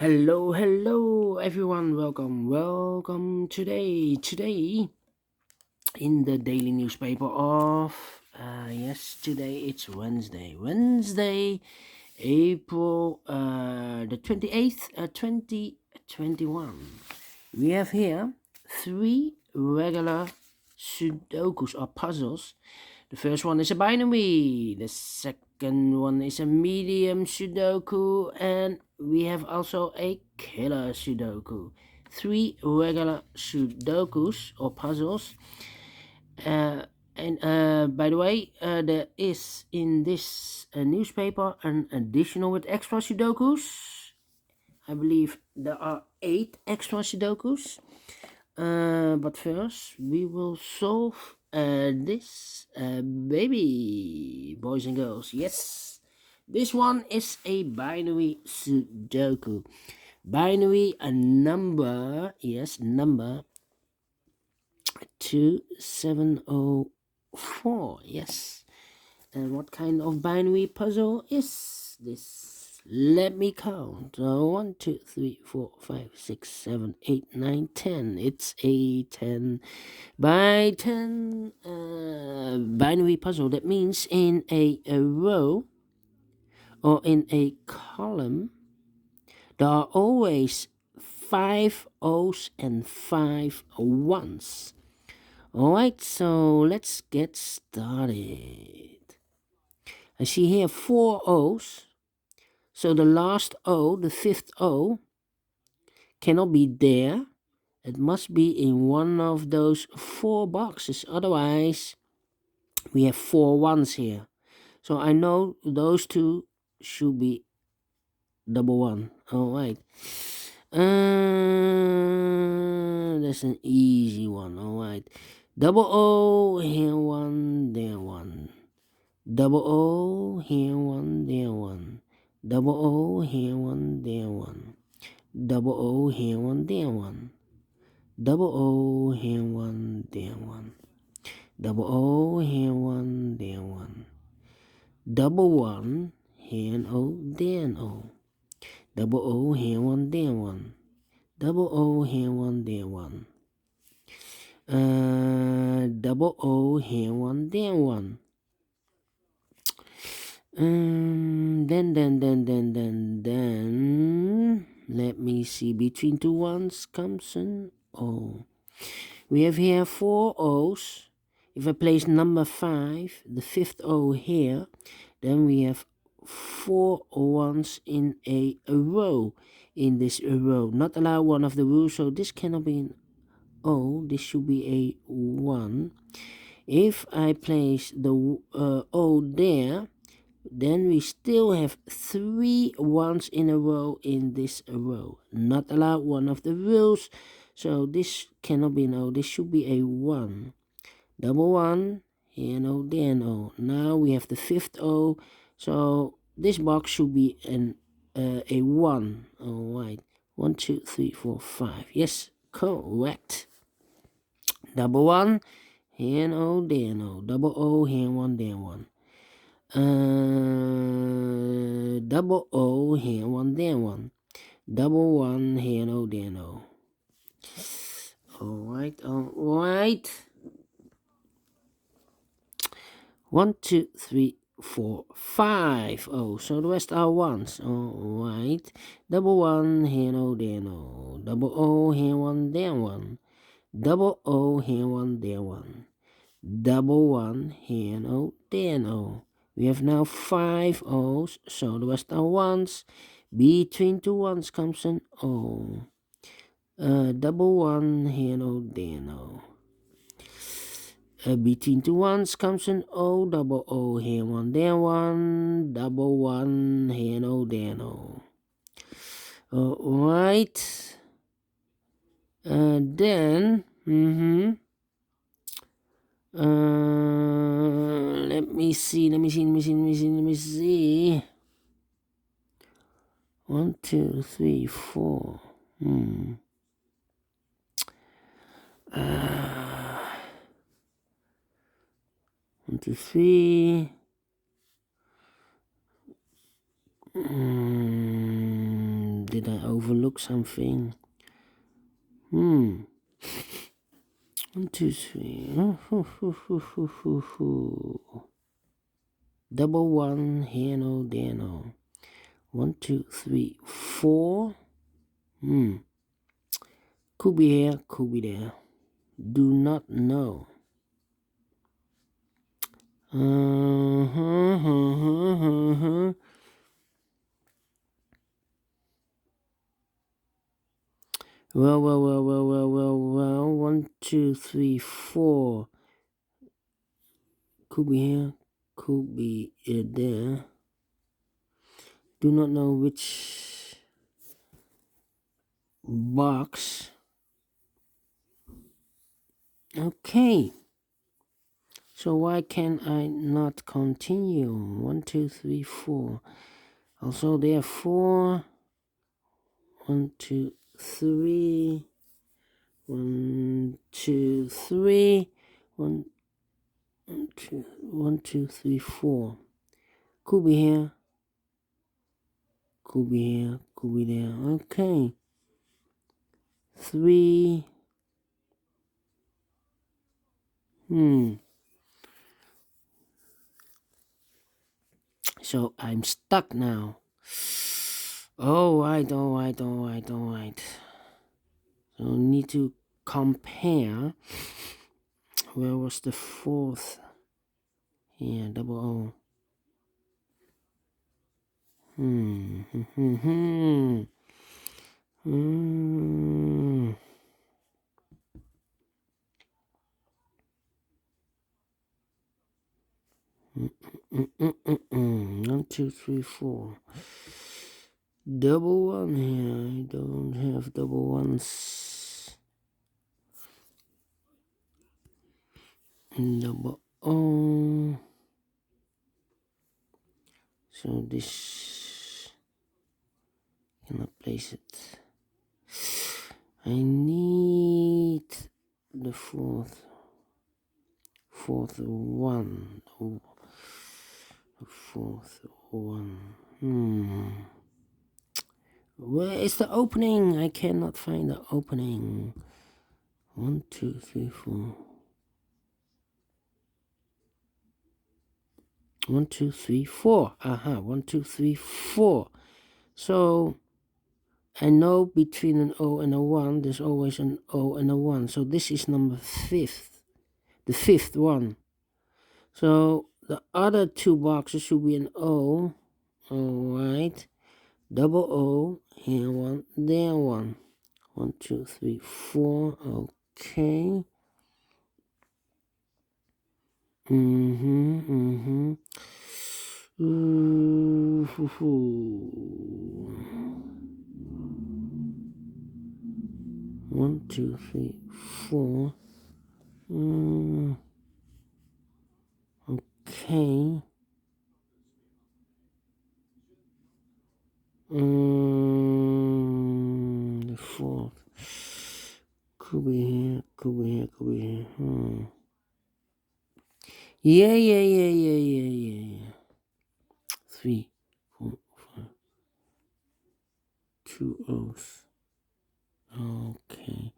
Hello, everyone. Welcome. Today in the daily newspaper of today it's Wednesday, April the 28th, 2021. We have here three regular Sudokus or puzzles. The first one is a binary, the second one is a medium Sudoku, and we have also a killer Sudoku. Three regular Sudokus or puzzles. And by the way, there is in this newspaper an additional with extra Sudokus. I believe there are 8 extra Sudokus. But first, we will solve this baby, boys and girls. Yes, this one is a binary Sudoku. Binary, a number, yes, number 2704. Yes. And what kind of binary puzzle is this? Let me count. 1, 2, 3, 4, 5, 6, 7, 8, 9, 10. It's a 10 by 10 binary puzzle. That means in a row or in a column, there are always 5 O's and 5 1's. Alright, so let's get started. I see here 4 O's. So the last O, the fifth O, cannot be there. It must be in one of those 4 boxes. Otherwise, we have 4 ones here. So I know those two should be double one. Alright. That's an easy one. Alright. Double O, here one, there one. Double O, here one, there one. Double O, here one, there one. Double O, here one, there one. Double O, here one, there one. Double O, here one, there one. Double one, here an O, there an O. Double O, here one, there one. Double O, here one, there one. Double O, here one, there one. Then, let me see. Between 2 ones comes an O. We have here 4 O's. If I place number 5, the 5th O here, then we have 4 ones in a row. In this row, not allow one of the rules, so this cannot be an O. This should be a 1. If I place the O there, then we still have 3 ones in a row in this row. Not allowed one of the rules. So this cannot be an O. This should be a 1. Double 1. Here an O, there an O. Now we have the 5th O. So this box should be a 1. Alright. 1, 2, 3, 4, 5. Yes, correct. Double 1. Here an O, there an O. Double O, here 1, there 1. Double O, here one, there one. Double 1, here no, there no. Alright. 1, 2, 3, 4, 5. Oh, so the rest are ones. Alright. Double 1, here no, there no. Double O, here 1, there 1. Double O, here 1, there 1. Double 1, here no, there no. We have now 5 O's, so the rest are ones. Between 2 ones comes an O. Double 1, here no, there no. Between 2 ones comes an O. Double O, here 1, there 1. Double 1, here no, there no. Alright. Then, let me see. 1, 2, 3, 4. 1, 2, 3. did I overlook something? 1, 2, 3. Double 1, here no, there no. 1, 2, 3, 4. Could be here, could be there. Do not know. Well. 1, 2, 3, 4. Could be here, could be there. Do not know which box. Okay. So why can I not continue? 1, 2, 3, 4. Also there are 4. 1, 2, 3. 1, 2, 3. 1, 2, 3, 4. Could be here. Could be here. Could be there. Okay. 3. So I'm stuck now. Alright. So need to compare. Where was the 4th? Yeah, double O. 1, 2, 3, 4. Double 1 here. I don't have double 1s. Double O. So this cannot place it. I need the 4th one. Oh, the 4th one. Where is the opening? I cannot find the opening. 1, 2, 3, 4. 1, 2, 3, 4. 1, 2, 3, 4. So I know between an O and a 1, there's always an O and a 1. So this is number 5th. The 5th one. So the other 2 boxes should be an O. Alright. Double O. Here 1, there 1. 1, 2, 3, 4. Okay. Ooh, 1, 2, 3, 4. Okay. The 4th. Could be here, could be here, could be here. Yeah. 3, 4, 5. 2 O's. Okay.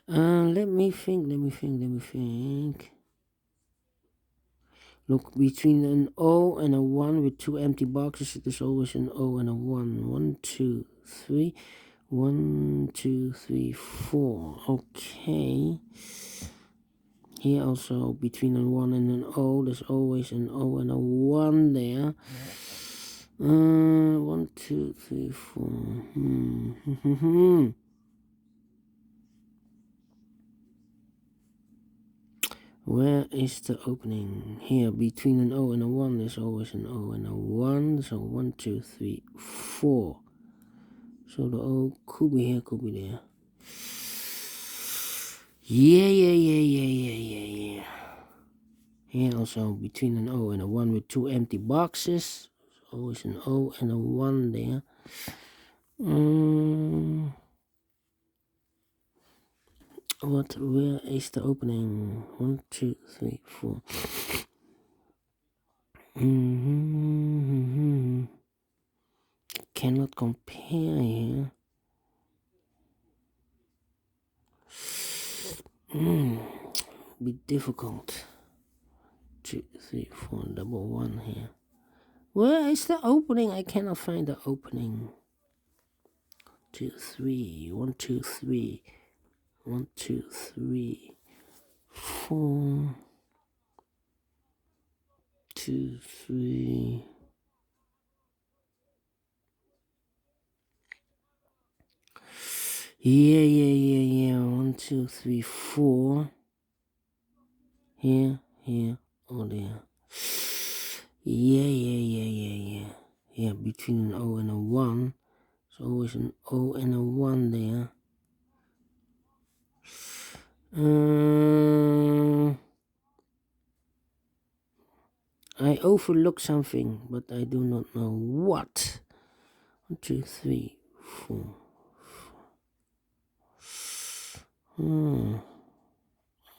Let me think. Look, between an O and a 1 with 2 empty boxes, there's always an O and a 1. 1, 2, 3. 1, 2, 3, 4. Okay. Here also, between a 1 and an O, there's always an O and a 1 there. 1, 2, 3, 4. Where is the opening? Here, between an O and a 1, there's always an O and a 1. So 1, 2, 3, 4. So the O could be here, could be there. Yeah. Here also, between an O and a 1 with 2 empty boxes. Always an O and a 1 there. Where is the opening? 1, 2, 3, 4. Cannot compare here. be difficult. 2, 3, 4, double 1 here. Where is the opening? I cannot find the opening. 2, 3, 1, 2, 3, 1, 2, 3, 4, 2, 3. Yeah. 1, 2, 3, 4. Here, oh there. Yeah. Yeah, between an O and a 1. There's always an O and a 1 there. I overlooked something, but I do not know what. 1, 2, 3, 4.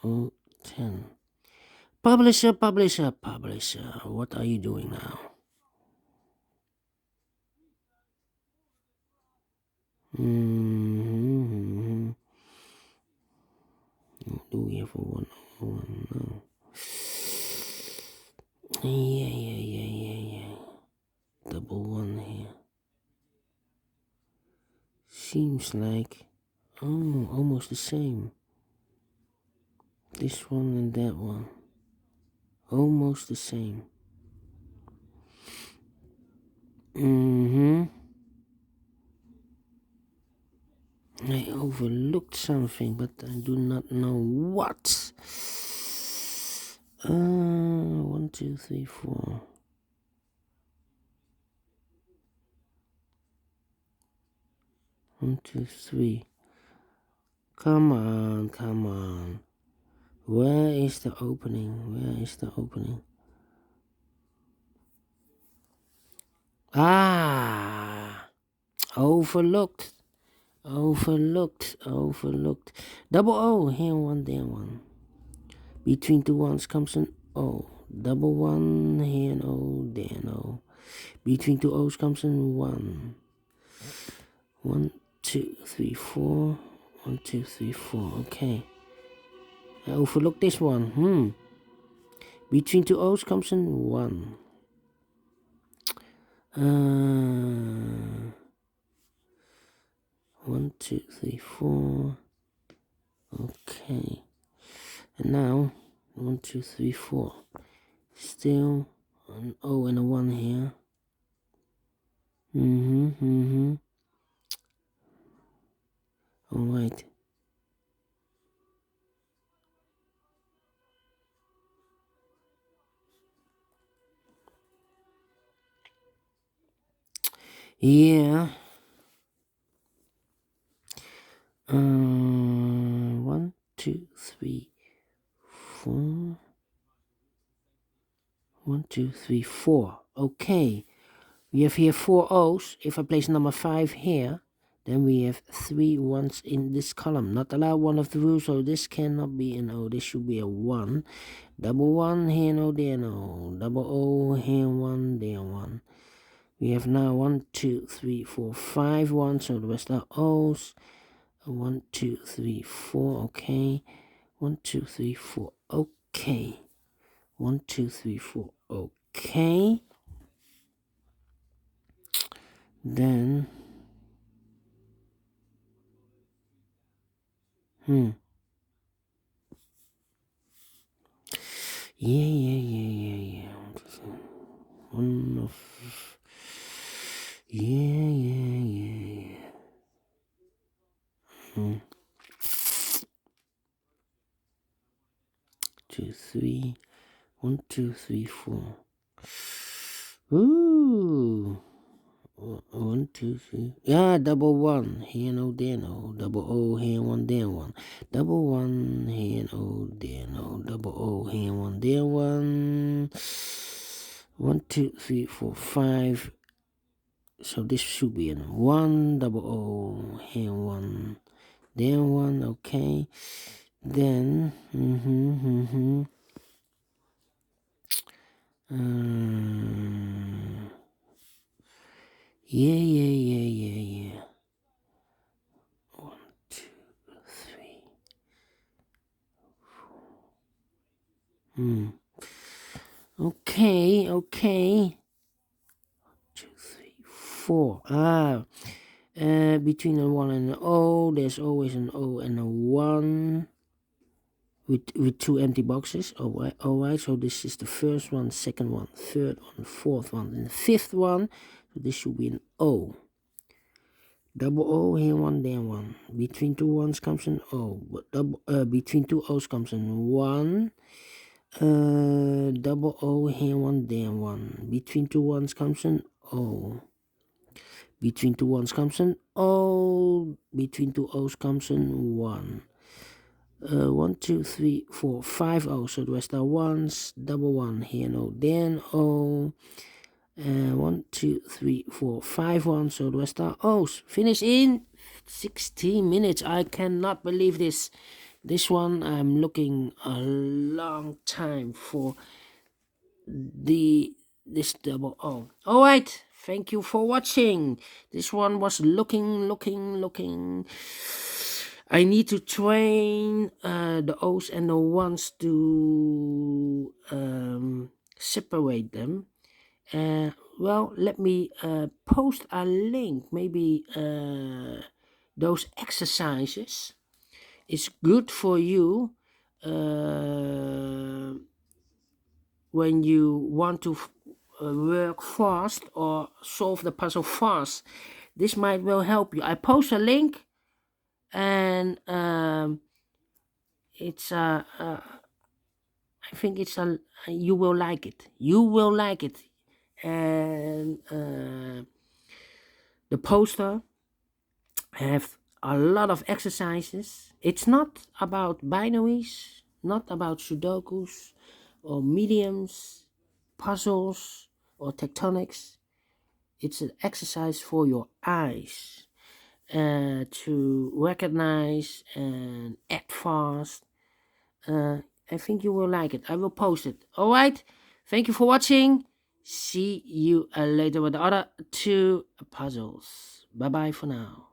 Oh, 10. Publisher. What are you doing now? Do we have a 1? No. Yeah. Double 1 here. Seems like, almost the same. This one and that one. Almost the same. I overlooked something, but I do not know what. 1, 2, 3, 4. 1, 2, 3. Come on. Where is the opening? Overlooked. Double O, here 1, there 1. Between 2 ones comes an O. Double 1, here an O, there an O. Between 2 O's comes an 1. 1, 2, 3, 4. 1, 2, 3, 4. Okay. I overlooked this one. Between 2 O's comes an 1. 1, 2, 3, 4. Okay. And now 1, 2, 3, 4. Still an O and a 1 here. Alright. Yeah. 1, 2, 3, 4. 1, 2, 3, 4. Okay. We have here 4 O's. If I place number 5 here, then we have 3 1s in this column. Not allowed, one of the rules, so this cannot be an O. This should be a 1. Double 1, here no, there no. Double O, here 1, there 1. We have now 1, 2, 3, 4, 5 1s, so the rest are O's. 1, 2, 3, 4, okay. 1, 2, 3, 4, okay. 1, 2, 3, 4, okay. Then, Yeah. One of, yeah. 2, 3. 1, 2, 3, 4. Ooh. 1, 2, 3. Yeah, double 1. Here no, there no. Double O, here 1, there 1. Double 1, here no, there no. Double O, here 1, there 1. 1, 2, 3, 4, 5. So this should be in 1. Double O, here 1, there 1. Okay. Then, Yeah. 1, 2, 3. Okay. 2, 3, 4. Between a 1 and an O, there's always an O and a 1 with 2 empty boxes. Alright, so this is the first one, second one, third one, fourth one, and the fifth one. So this should be an O. Double O, here one, there one. Between two ones comes an O. Between two O's comes an 1. Double O, here one, there one. Between two ones comes an O. Between two ones comes an O. Between two O's comes an 1. 1, 2, 3, 4, 5 O's. So the rest are ones. Double 1, here no, there O. 1, 2, 3, 4, 5 1. So the rest are O's. Finish in 16 minutes. I cannot believe this. This one I'm looking a long time for this double O. Alright, thank you for watching. This one was looking. I need to train the O's and the 1s to separate them. Well, let me post a link. Maybe those exercises is good for you when you want to work fast or solve the puzzle fast. This might well help you. I post a link, and it's I think it's you will like it. You will like it. And the poster have a lot of exercises. It's not about binaries, not about Sudokus or mediums, puzzles or tectonics. It's an exercise for your eyes to recognize and act fast. I think you will like it. I will post it. Alright, thank you for watching. See you later with the other 2 puzzles. Bye bye for now.